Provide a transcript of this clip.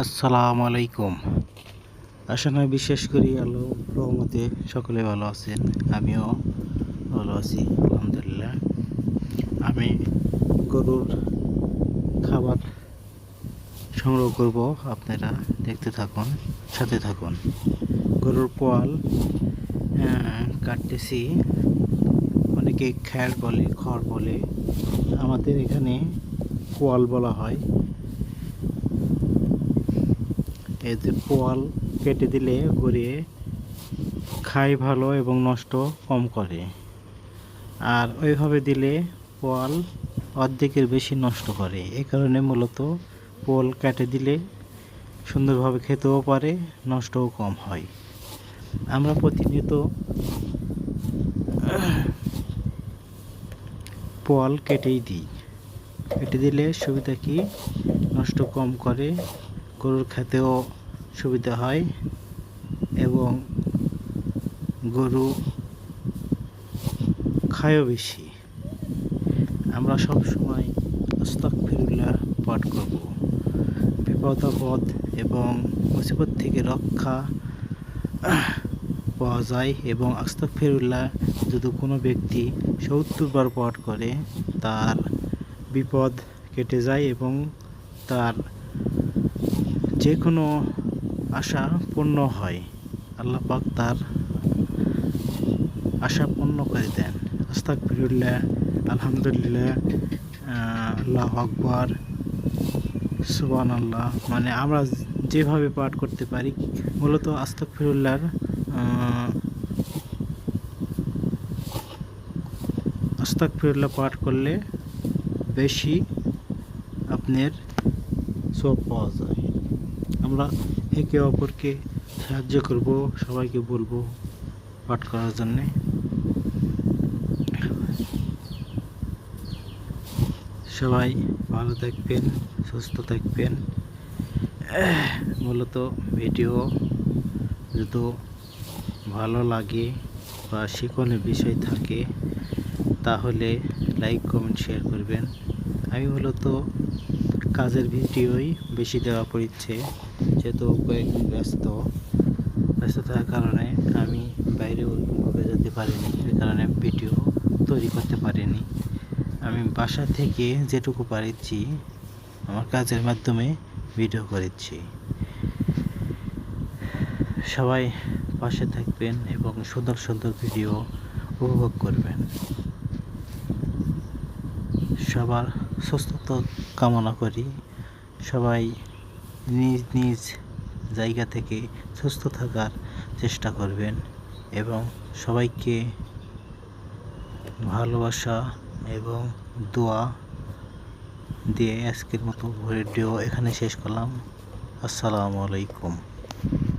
আসসালামু আলাইকুম। আশা নয় বিশ্বাস করি আল্লাহর রহমতে সকলে ভালো আছেন। আমিও ভালো আছি আলহামদুলিল্লাহ। আমি গরুর খাবার সংগ্রহ করব, আপনারা দেখতে থাকুন, সাথে থাকুন। গরুর পোয়াল কাটতেছি, অনেকে খ্যার বলে, খড় বলে, আমাদের এখানে পোয়াল বলা হয়। এতে পোয়াল কেটে দিলে গড়িয়ে খায় ভালো এবং নষ্ট কম করে, আর ওইভাবে দিলে পোয়াল অর্ধেকের বেশি নষ্ট করে। এই কারণে মূলত পোয়াল কেটে দিলে সুন্দরভাবে খেতেও পারে, নষ্টও কম হয়। আমরা প্রতিনিয়ত পোয়াল কেটেই দিই। কেটে দিলে সুবিধা কি, নষ্ট কম করে, গরুর খেতেও সুবিধা হয় এবং গরু খায়ও বেশি। আমরা সব সময় আস্তাগফিরুল্লাহ পাঠ করব। বিপদ আপদ এবং মুসিবত থেকে রক্ষা পাওয়া যায়। এবং আস্তাগফিরুল্লাহ যদি কোনো ব্যক্তি 70 বার পাঠ করে, তার বিপদ কেটে যায় এবং তার যে কোনো আশা পূর্ণ হয়। আল্লাহ পাক তার আশা পূর্ণ করে দেন। আস্তাগফিরুল্লাহ, আলহামদুলিল্লাহ, আল্লাহু আকবার, সুবহানাল্লাহ, মানে আমরা যেভাবে পাঠ করতে পারি। মূলত আস্তাগফিরুল্লাহ পাঠ করলে বেশি আপনার সওয়াব পাওয়া যায়। আমরা একে অপরকে সাহায্য করব, সবাইকে বলবো পাঠ করার জন্যে। সবাই ভালো থাকবেন, সুস্থ থাকবেন। মূলত ভিডিও যদি ভালো লাগে বা শিক্ষণীয় বিষয় থাকে, তাহলে লাইক, কমেন্ট, শেয়ার করবেন। আমি মূলত কাজের ভিডিওই বেশি দেওয়া পড়ছে, যেহেতু কয়েকদিন ব্যস্ততার কারণে আমি বাইরে ওইভাবে যেতে পারিনি, এই কারণে ভিডিও তৈরি করতে পারিনি। আমি বাসা থেকে যেটুকু পারছি আমার কাজের মাধ্যমে ভিডিও করেছি। সবাই পাশে থাকবেন এবং সুন্দর সুন্দর ভিডিও উপভোগ করবেন। সবার সুস্থতা কামনা করি। সবাই নিজ নিজ জায়গা থেকে সুস্থ থাকার চেষ্টা করবেন এবং সবাইকে ভালোবাসা এবং দোয়া দিয়ে আজকের মতো ভিডিও এখানে শেষ করলাম। আসসালামু আলাইকুম।